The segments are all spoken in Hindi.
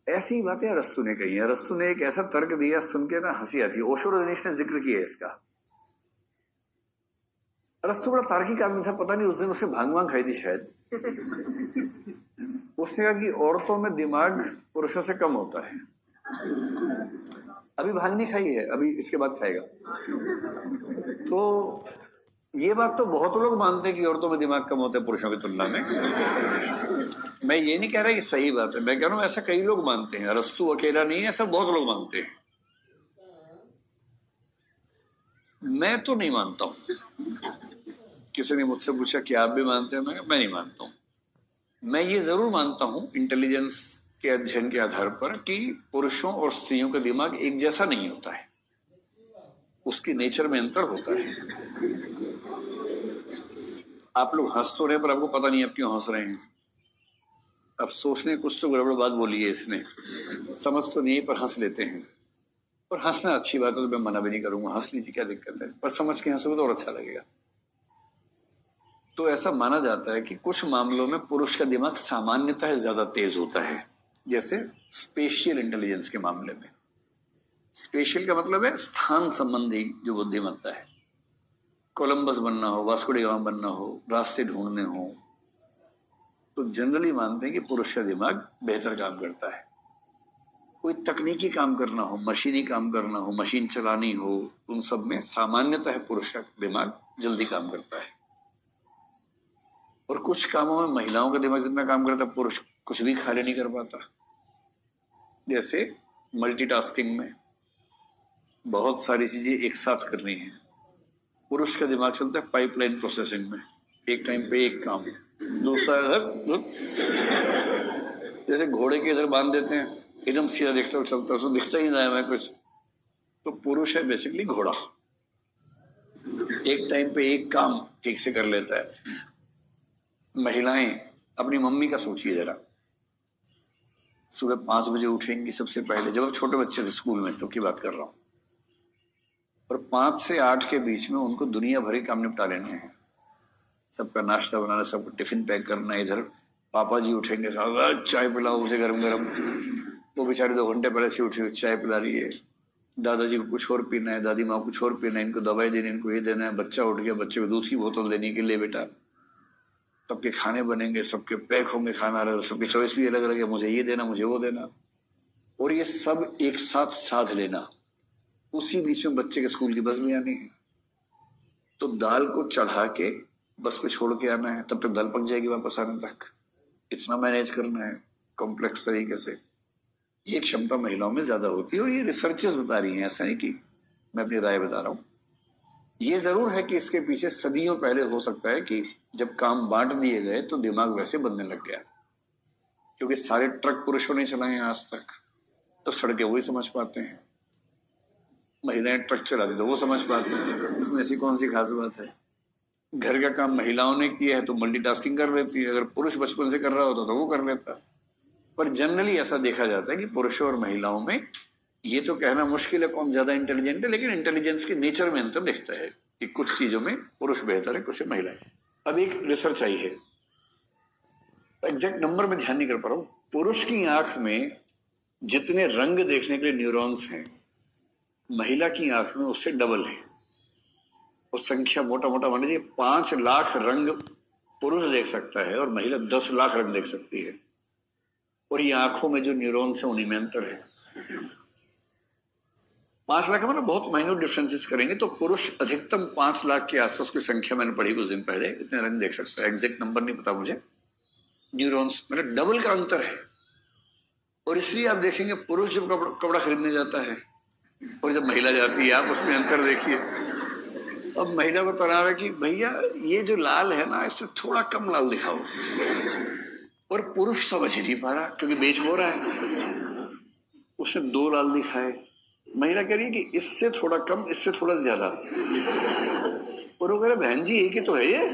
ऐसी बातें अरस्तु ने कही है। अरस्तु ने एक ऐसा तर्क दिया, सुन के ना हंसी आती है। ओशो रजनीश ने जिक्र किया है इसका। अरस्तु बड़ा तार्किक आदमी था, पता नहीं उस दिन उसने भांग वांग खाई थी शायद। उसने कहा कि औरतों में दिमाग पुरुषों से कम होता है। अभी भांग नहीं खाई है, अभी इसके बाद खाएगा। तो ये बात तो बहुत लोग मानते हैं कि औरतों में दिमाग कम होता है पुरुषों की तुलना में। मैं ये नहीं कह रहा कि सही बात है, मैं कह रहा हूं ऐसा कई लोग मानते हैं। अरस्तु अकेला नहीं है, ऐसा बहुत लोग मानते हैं। मैं तो नहीं मानता हूं। किसी ने मुझसे पूछा कि आप भी मानते हैं, मैं नहीं मानता हूं। मैं ये जरूर मानता हूं इंटेलिजेंस के अध्ययन के आधार पर कि पुरुषों और स्त्रियों का दिमाग एक जैसा नहीं होता है, उसकी नेचर में अंतर होता है। आप लोग हंस तो रहे पर आपको पता नहीं आप क्यों हंस रहे हैं। अब सोचने कुछ तो गड़बड़ बात बोली है इसने, समझ तो नहीं पर हंस लेते हैं। और हंसना अच्छी बात है, तो मैं मना भी नहीं करूंगा, हंस लीजिए, क्या दिक्कत है। पर समझ के हंसोगे तो और अच्छा लगेगा। तो ऐसा माना जाता है कि कुछ मामलों में पुरुष का दिमाग सामान्यतः ज्यादा तेज होता है, जैसे स्पेशियल इंटेलिजेंस के मामले में। स्पेशियल का मतलब है स्थान संबंधी जो बुद्धिमत्ता है। कोलंबस बनना हो, वास्को डी गामा बनना हो, रास्ते ढूंढने हो, तो जनरली मानते हैं कि पुरुष का दिमाग बेहतर काम करता है। कोई तकनीकी काम करना हो, मशीनी काम करना हो, मशीन चलानी हो, उन सब में सामान्यतः पुरुष का दिमाग जल्दी काम करता है। और कुछ कामों में महिलाओं का दिमाग जितना काम करता है, पुरुष कुछ भी खाली नहीं कर पाता। जैसे मल्टीटास्किंग में बहुत सारी चीजें एक साथ करनी है, पुरुष का दिमाग चलता है पाइपलाइन प्रोसेसिंग में, एक टाइम पे एक काम, दूसरा इधर। जैसे घोड़े के इधर बांध देते हैं, एकदम सीधा देखता हुआ चलता है, उसको दिखता ही नहीं है कुछ। तो पुरुष है बेसिकली घोड़ा, एक टाइम पे एक काम ठीक से कर लेता है। महिलाएं, अपनी मम्मी का सोचिए जरा, सुबह 5 बजे उठेंगी सबसे पहले, जब छोटे बच्चे थे स्कूल में तो की बात कर रहा हूं, और 5 से 8 के बीच में उनको दुनिया भर के काम निपटा लेने हैं। सबका नाश्ता बनाना, सबको टिफिन पैक करना। इधर पापा जी उठेंगे, साहब चाय पिलाओ मुझे गरम गरम, वो बेचारे 2 घंटे पहले से उठी हुई चाय पिला रही है। दादाजी को कुछ और पीना है, दादी माँ को कुछ और पीना है, इनको दवाई देनी, इनको ये देना है। बच्चा उठ गया, बच्चे को दूध की बोतल देने के लिए, बेटा सबके खाने बनेंगे, सबके पैक होंगे खाना, सबकी चॉइस भी अलग अलग है, मुझे ये देना, मुझे वो देना। और ये सब एक साथ साध लेना। उसी बीच में बच्चे के स्कूल की बस भी आनी है, तो दाल को चढ़ा के बस पे छोड़ के आना है, तब तक दाल पक जाएगी वापस आने तक। इतना मैनेज करना है कॉम्प्लेक्स तरीके से। ये क्षमता महिलाओं में ज्यादा होती है, और ये रिसर्चेस बता रही हैं, ऐसा नहीं कि मैं अपनी राय बता रहा हूं। ये जरूर है कि इसके पीछे सदियों पहले हो सकता है कि जब काम बांट दिए गए तो दिमाग वैसे बनने लग गया, क्योंकि सारे ट्रक पुरुषों ने चलाए आज तक, तो सड़कें वही समझ पाते हैं। महिलाएं ट्रक चलाती तो वो समझ पाते हैं, इसमें ऐसी कौन सी खास बात है। घर का काम महिलाओं ने किया है तो मल्टीटास्किंग कर लेती है, अगर पुरुष बचपन से कर रहा होता तो वो कर लेता। पर जनरली ऐसा देखा जाता है कि पुरुषों और महिलाओं में, ये तो कहना मुश्किल है कौन ज्यादा इंटेलिजेंट है, लेकिन इंटेलिजेंस की नेचर में अंतर दिखता है कि कुछ चीजों में पुरुष बेहतर है, कुछ महिलाएं। अब एक रिसर्च आई है, एग्जैक्ट नंबर में ध्यान नहीं कर पा रहा हूं। पुरुष की आंख में जितने रंग देखने के लिए न्यूरॉन्स हैं, महिला की आंख में उससे डबल है। और संख्या मोटा मोटा मान लीजिए 5 लाख रंग पुरुष देख सकता है और महिला 10 लाख रंग देख सकती है। और ये आंखों में जो न्यूरॉन्स है उन्हीं में अंतर है। 5 लाख मतलब बहुत माइन्यूट डिफरेंसेस करेंगे तो पुरुष अधिकतम 5 लाख के आसपास की संख्या मैंने पढ़ी कुछ दिन पहले, इतने रंग देख सकता है। एग्जैक्ट नंबर नहीं पता मुझे, न्यूरॉन्स मतलब डबल का अंतर है। और इसलिए आप देखेंगे पुरुष जब कपड़ा खरीदने जाता है और जब महिला जाती है, आप उसमें अंतर देखिए। अब महिला को तनाव है कि भैया ये जो लाल है ना, इससे थोड़ा कम लाल दिखाओ, और पुरुष समझ ही नहीं पा रहा क्योंकि बेच हो रहा है, उसने 2 लाल दिखाए। महिला कह रही है कि इससे थोड़ा कम, इससे थोड़ा ज्यादा, और वो कह रहे बहन जी एक ही तो है ये,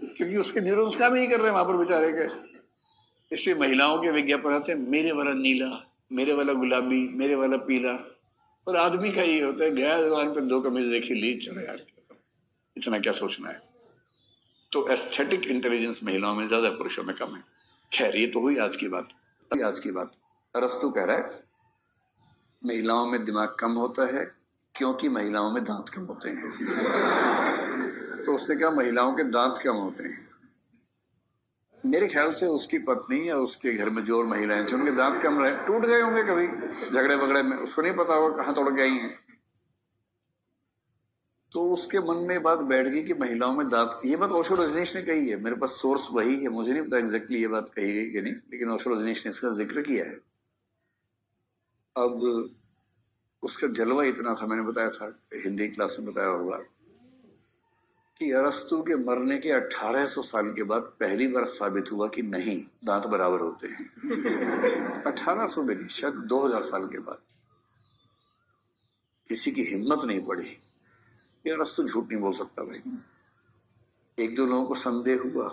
क्योंकि उसके न्यूरॉन्स काम ही कर रहे हैं वहां पर बेचारे के। इसलिए महिलाओं के विज्ञापन आते हैं, मेरे वाला नीला, मेरे वाला गुलाबी, मेरे वाला पीला। और आदमी का ये होता है, गया दुकान पर 2 कमीज देखी, ली, चलो यार इतना क्या सोचना है। तो एस्थेटिक इंटेलिजेंस महिलाओं में ज्यादा, पुरुषों में कम है। खैर ये तो हुई आज की बात। अरस्तु कह रहा है महिलाओं में दिमाग कम होता है क्योंकि महिलाओं में दांत कम होते हैं। तो उसने कहा महिलाओं के दांत कम होते हैं। मेरे ख्याल से उसकी पत्नी या उसके घर में जो और महिलाएं थी उनके दांत कम रहे, टूट गए होंगे कभी झगड़े वगड़े में, उसको नहीं पता होगा कहाँ तोड़ गई हैं। तो उसके मन में बात बैठ गई कि महिलाओं में दांत, ये बात ओशो रजनीश ने कही है, मेरे पास सोर्स वही है, मुझे नहीं पता एग्जैक्टली ये बात कही गई कि नहीं, लेकिन ओशो रजनीश ने इसका जिक्र किया है। अब उसका जलवा इतना था, मैंने बताया था हिंदी क्लास में बताया होगा कि अरस्तु के मरने के 1800 साल के बाद पहली बार साबित हुआ कि नहीं दांत बराबर होते हैं। 1800 में नहीं, शायद 2000 साल के बाद किसी की हिम्मत नहीं पड़ी कि अरस्तु झूठ नहीं बोल सकता भाई। एक दो लोगों को संदेह हुआ,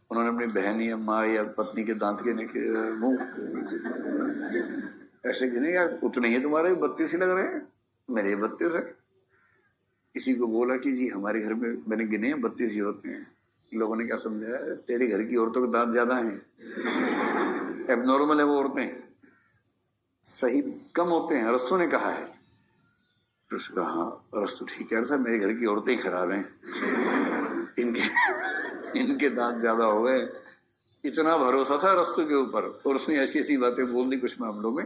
उन्होंने अपनी बहन या माँ या पत्नी के दांत गिने के मुंह ऐसे गिने, यार उतने ही तुम्हारे 32 ही लग रहे हैं, मेरे 32 है। किसी को बोला कि जी हमारे घर में मैंने गिने 32 ही होते हैं। लोगों ने क्या समझा, तेरे घर की औरतों के दांत ज्यादा हैं, एबनॉर्मल है वो औरतें, सही कम होते हैं, अरस्तु ने कहा है। तो उसने कहा हाँ अरस्तु ठीक है सर, मेरे घर की औरतें ही खराब हैं, इनके दांत ज्यादा हो गए। इतना भरोसा था अरस्तु के ऊपर, और उसने ऐसी ऐसी बातें बोल दी कुछ मामलों में।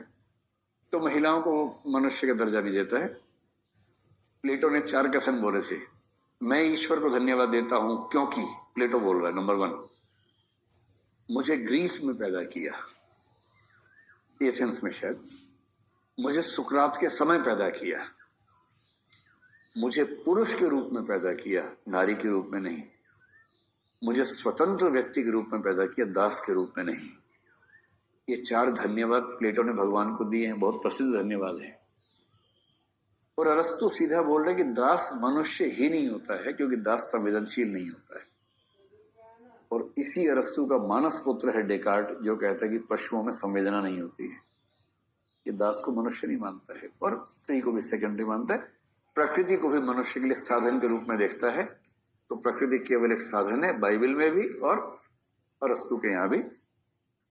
तो महिलाओं को मनुष्य का दर्जा भी देता है। प्लेटो ने 4 कथन बोले थे। मैं ईश्वर को धन्यवाद देता हूं क्योंकि, प्लेटो बोल रहा है, नंबर 1, मुझे ग्रीस में पैदा किया, एथेंस में शायद, मुझे सुकरात के समय पैदा किया, मुझे पुरुष के रूप में पैदा किया, नारी के रूप में नहीं, मुझे स्वतंत्र व्यक्ति के रूप में पैदा किया, दास के रूप में नहीं। ये 4 धन्यवाद प्लेटो ने भगवान को दिए हैं, बहुत प्रसिद्ध धन्यवाद है। और अरस्तु सीधा बोल रहे कि दास मनुष्य ही नहीं होता है क्योंकि दास संवेदनशील नहीं होता है। और इसी अरस्तु का मानस पुत्र है डेकार्ट, जो कहता है कि पशुओं में संवेदना नहीं होती है। ये दास को मनुष्य नहीं मानता है और स्त्री को भी सेकेंडरी मानता है। प्रकृति को भी मनुष्य के लिए साधन के रूप में देखता है। तो प्रकृति केवल एक साधन है, बाइबल में भी और अरस्तु के यहाँ भी।